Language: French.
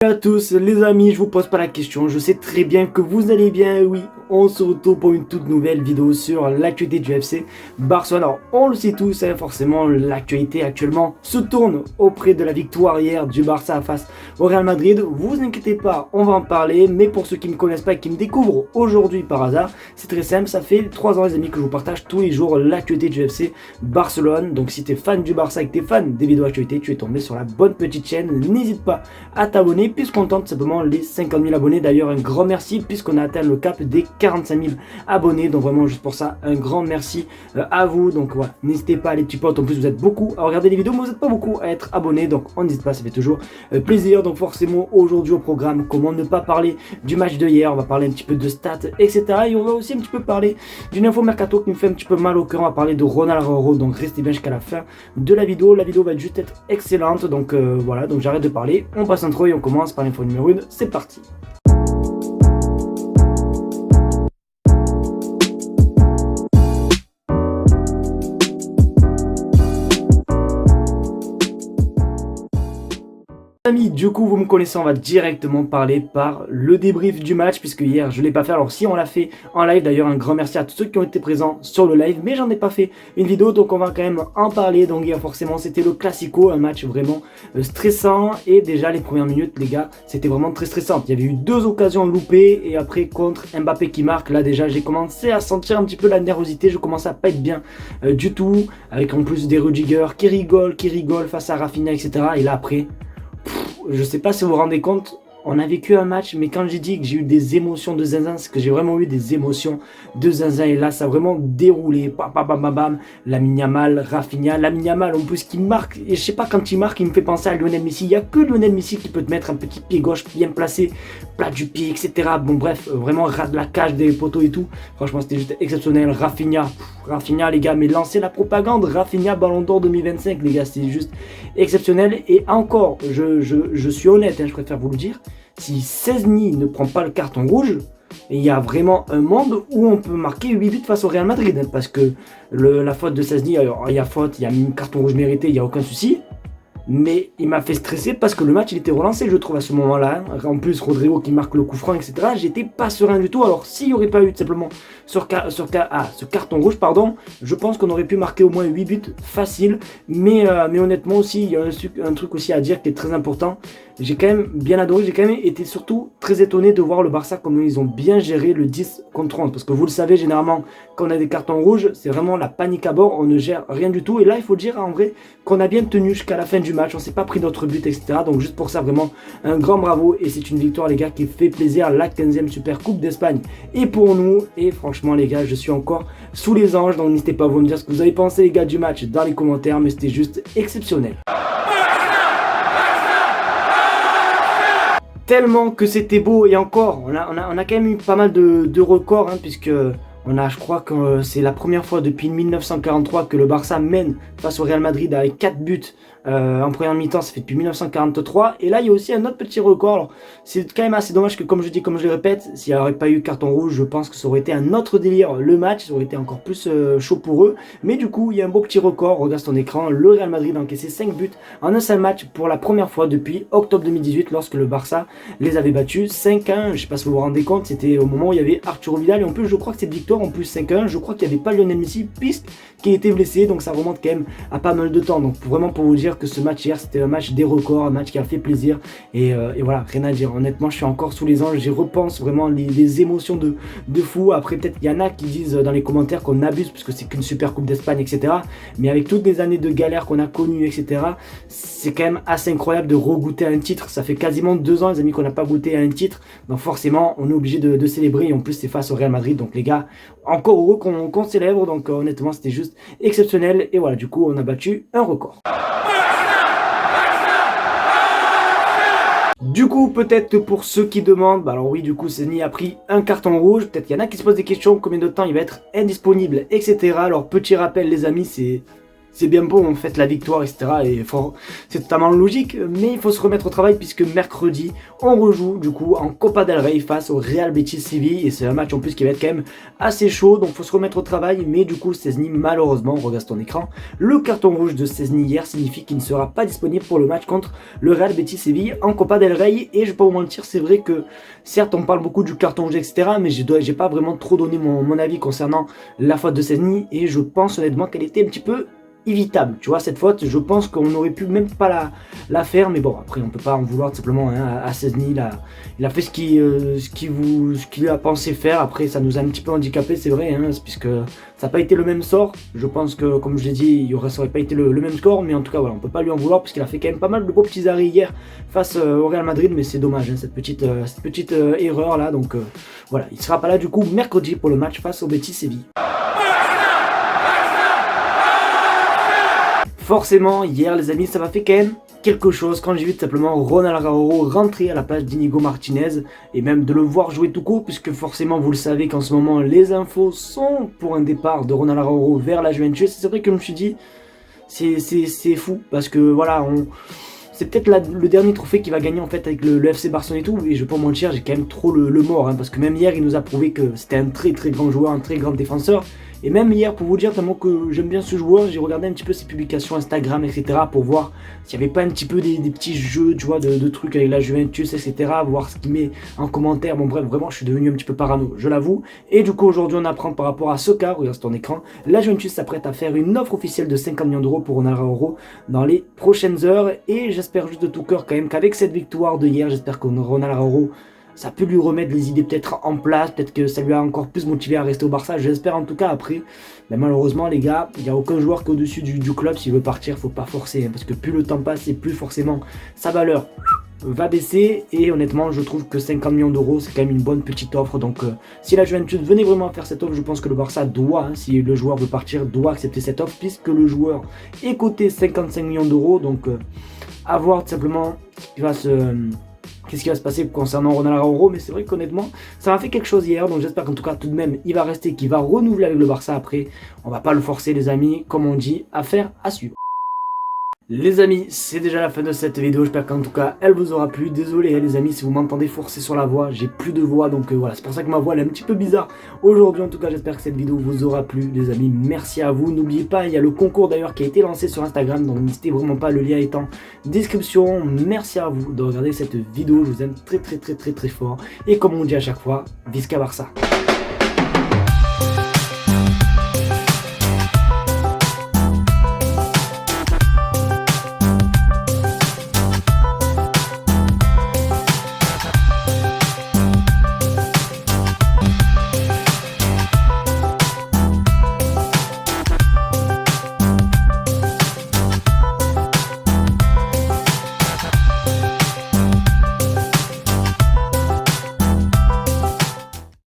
Salut à tous les amis, je vous pose pas la question, je sais très bien que vous allez bien, oui, on se retrouve pour une toute nouvelle vidéo sur l'actualité du FC Barcelone. Alors on le sait tous, hein, forcément l'actualité actuellement se tourne auprès de la victoire hier du Barça face au Real Madrid. Vous inquiétez pas, on va en parler, mais pour ceux qui me connaissent pas et qui me découvrent aujourd'hui par hasard, c'est très simple, ça fait 3 ans les amis que je vous partage tous les jours l'actualité du FC Barcelone. Donc si tu es fan du Barça et que tu es fan des vidéos actualité, tu es tombé sur la bonne petite chaîne, n'hésite pas à t'abonner puisqu'on tente simplement les 50 000 abonnés. D'ailleurs un grand merci puisqu'on a atteint le cap des 45 000 abonnés, donc vraiment juste pour ça un grand merci à vous. Donc voilà, n'hésitez pas les petits potes, en plus vous êtes beaucoup à regarder les vidéos mais vous n'êtes pas beaucoup à être abonnés, donc on n'hésite pas, ça fait toujours plaisir. Donc forcément aujourd'hui au programme, comment ne pas parler du match de hier, on va parler un petit peu de stats etc, et on va aussi un petit peu parler d'une info mercato qui me fait un petit peu mal au cœur. On va parler de Ronald Araujo, donc restez bien jusqu'à la fin de la vidéo va juste être excellente. Donc voilà, donc j'arrête de parler, on passe intro et on commence par l'info numéro 1, c'est parti. Amis, du coup vous me connaissez, on va directement parler par le débrief du match puisque hier je l'ai pas fait. Alors si on l'a fait en live, d'ailleurs un grand merci à tous ceux qui ont été présents sur le live, mais j'en ai pas fait une vidéo donc on va quand même en parler. Donc hier forcément c'était le classico, un match vraiment stressant, et déjà les premières minutes les gars c'était vraiment très stressant. Il y avait eu 2 occasions loupées et après contre Mbappé qui marque, là déjà j'ai commencé à sentir un petit peu la nervosité, je commençais à pas être bien du tout, avec en plus des Rudiger qui rigolent face à Rafinha etc. Et là après, je sais pas si vous vous rendez compte, on a vécu un match, mais quand j'ai dit que j'ai eu des émotions de zinzin, c'est que j'ai vraiment eu des émotions de zinzin. Et là, ça a vraiment déroulé. Bam, bam, bam, bam, bam. Lamine Yamal, Rafinha, Lamine Yamal en plus qui marque. Et je sais pas, quand il marque, il me fait penser à Lionel Messi. Il n'y a que Lionel Messi qui peut te mettre un petit pied gauche bien placé, plat du pied, etc. Bon, bref, vraiment ras de la cage des poteaux et tout. Franchement, c'était juste exceptionnel. Rafinha, les gars, mais lancez la propagande. Rafinha, Ballon d'Or 2025, les gars, c'est juste exceptionnel. Et encore, je suis honnête, hein, je préfère vous le dire. Si Szczęsny ne prend pas le carton rouge, il y a vraiment un monde où on peut marquer 8 buts face au Real Madrid. Hein, parce que la faute de Szczęsny, il y a faute, il y a un carton rouge mérité, il n'y a aucun souci. Mais il m'a fait stresser parce que le match il était relancé, je trouve, à ce moment-là. En plus, Rodrigo qui marque le coup franc, etc. J'étais pas serein du tout. Alors, s'il n'y aurait pas eu simplement ce carton rouge, pardon, je pense qu'on aurait pu marquer au moins 8 buts faciles. Mais honnêtement aussi, il y a un truc aussi à dire qui est très important. J'ai quand même bien adoré, j'ai quand même été surtout très étonné de voir le Barça, comment ils ont bien géré le 10 contre 11. Parce que vous le savez, généralement, quand on a des cartons rouges, c'est vraiment la panique à bord, on ne gère rien du tout. Et là, il faut dire en vrai qu'on a bien tenu jusqu'à la fin du match, on s'est pas pris d'autres buts, etc. Donc juste pour ça, vraiment, un grand bravo. Et c'est une victoire, les gars, qui fait plaisir, la 15e Super Coupe d'Espagne. Et pour nous, et franchement, les gars, je suis encore sous les anges. Donc n'hésitez pas à vous me dire ce que vous avez pensé, les gars, du match dans les commentaires. Mais c'était juste exceptionnel. Tellement que c'était beau. Et encore, on a quand même eu pas mal de records, hein, puisque je crois que c'est la première fois depuis 1943 que le Barça mène face au Real Madrid avec 4 buts en première mi-temps. Ça fait depuis 1943. Et là il y a aussi un autre petit record. Alors c'est quand même assez dommage que, comme je dis, comme je le répète, s'il n'y aurait pas eu carton rouge, je pense que ça aurait été un autre délire. Le match, ça aurait été encore plus chaud pour eux. Mais du coup il y a un beau petit record. Regarde ton écran, le Real Madrid a encaissé 5 buts en un seul match pour la première fois depuis octobre 2018, lorsque le Barça les avait battus 5-1. Je sais pas si vous vous rendez compte, c'était au moment où il y avait Arturo Vidal. Et en plus je crois que cette victoire, en plus 5-1, je crois qu'il n'y avait pas Lionel Messi puisqu'il était blessé, donc ça remonte quand même à pas mal de temps. Donc vraiment pour vous dire que ce match hier c'était un match des records, un match qui a fait plaisir, et voilà, rien à dire. Honnêtement je suis encore sous les anges, j'y repense vraiment, les émotions de fou. Après peut-être il y en a qui disent dans les commentaires qu'on abuse parce que c'est qu'une super coupe d'Espagne, etc. Mais avec toutes les années de galère qu'on a connues, etc., c'est quand même assez incroyable de regoûter à un titre. Ça fait quasiment 2 ans les amis qu'on n'a pas goûté à un titre, donc forcément on est obligé de célébrer. Et en plus c'est face au Real Madrid, donc les gars, encore heureux qu'on célèbre. Donc honnêtement c'était juste exceptionnel. Et voilà, du coup on a battu un record. Du coup, peut-être que pour ceux qui demandent, bah alors oui, du coup, Szczęsny a pris un carton rouge. Peut-être qu'il y en a qui se posent des questions, combien de temps il va être indisponible, etc. Alors, petit rappel, les amis, c'est c'est bien beau, on fête la victoire, etc. Et c'est totalement logique, mais il faut se remettre au travail puisque mercredi, on rejoue du coup en Copa del Rey face au Real Betis Séville. Et c'est un match en plus qui va être quand même assez chaud, donc il faut se remettre au travail. Mais du coup, Szczęsny, malheureusement, on regarde ton écran, le carton rouge de Szczęsny hier signifie qu'il ne sera pas disponible pour le match contre le Real Betis Séville en Copa del Rey. Et je vais pas vous mentir, c'est vrai que certes, on parle beaucoup du carton rouge, etc. Mais j'ai pas vraiment trop donné mon avis concernant la faute de Szczęsny. Et je pense honnêtement qu'elle était un petit peu évitable, tu vois, cette faute, je pense qu'on aurait pu même pas la faire, mais bon, après on peut pas en vouloir tout simplement hein, à Szczęsny, il a fait ce qu'il a pensé faire. Après ça nous a un petit peu handicapé, c'est vrai, hein, puisque ça n'a pas été le même sort. Je pense que, comme je l'ai dit, ça aurait pas été le même score, mais en tout cas voilà, on peut pas lui en vouloir parce qu'il a fait quand même pas mal de beaux petits arrêts hier face au Real Madrid, mais c'est dommage hein, cette petite erreur là, donc voilà, il sera pas là du coup mercredi pour le match face au Betis Séville. Forcément, hier les amis, ça m'a fait quand même quelque chose quand j'ai vu tout simplement Ronald Araujo rentrer à la place d'Inigo Martinez et même de le voir jouer tout court, puisque forcément vous le savez qu'en ce moment les infos sont pour un départ de Ronald Araujo vers la Juventus. C'est vrai que je me suis dit c'est fou parce que voilà, c'est peut-être le dernier trophée qu'il va gagner en fait avec le FC Barcelone et tout, et je vais pas mentir, j'ai quand même trop le mort hein, parce que même hier il nous a prouvé que c'était un très grand joueur, un très grand défenseur. Et même hier, pour vous dire tellement que j'aime bien ce joueur, j'ai regardé un petit peu ses publications Instagram, etc. pour voir s'il n'y avait pas un petit peu des petits jeux, tu vois, de trucs avec la Juventus, etc. Voir ce qu'il met en commentaire. Bon bref, vraiment, je suis devenu un petit peu parano, je l'avoue. Et du coup, aujourd'hui, on apprend par rapport à Soka, regarde sur ton écran, la Juventus s'apprête à faire une offre officielle de 50 millions d'euros pour Ronald Araujo dans les prochaines heures. Et j'espère juste de tout cœur quand même qu'avec cette victoire de hier, j'espère que Ronald Araujo, ça peut lui remettre les idées peut-être en place, peut-être que ça lui a encore plus motivé à rester au Barça, j'espère en tout cas après. Mais malheureusement les gars, il n'y a aucun joueur qui est au-dessus du club, s'il veut partir, faut pas forcer, hein, parce que plus le temps passe et plus forcément sa valeur va baisser. Et honnêtement je trouve que 50 millions d'euros c'est quand même une bonne petite offre. Donc si la Juventus venait vraiment à faire cette offre, je pense que le Barça doit, hein, si le joueur veut partir, doit accepter cette offre, puisque le joueur est coté 55 millions d'euros. Donc à voir tout simplement qu'est-ce qui va se passer concernant Ronald Araujo. Mais c'est vrai qu'honnêtement, ça m'a fait quelque chose hier. Donc j'espère qu'en tout cas, tout de même, il va rester, qu'il va renouveler avec le Barça après. On va pas le forcer, les amis, comme on dit, affaire à suivre. Les amis, c'est déjà la fin de cette vidéo, j'espère qu'en tout cas elle vous aura plu. Désolé les amis si vous m'entendez forcer sur la voix, j'ai plus de voix, donc voilà, c'est pour ça que ma voix elle est un petit peu bizarre aujourd'hui. En tout cas j'espère que cette vidéo vous aura plu les amis, merci à vous. N'oubliez pas, il y a le concours d'ailleurs qui a été lancé sur Instagram, donc n'hésitez vraiment pas, le lien est en description. Merci à vous de regarder cette vidéo, je vous aime très fort. Et comme on dit à chaque fois, Visca Barça.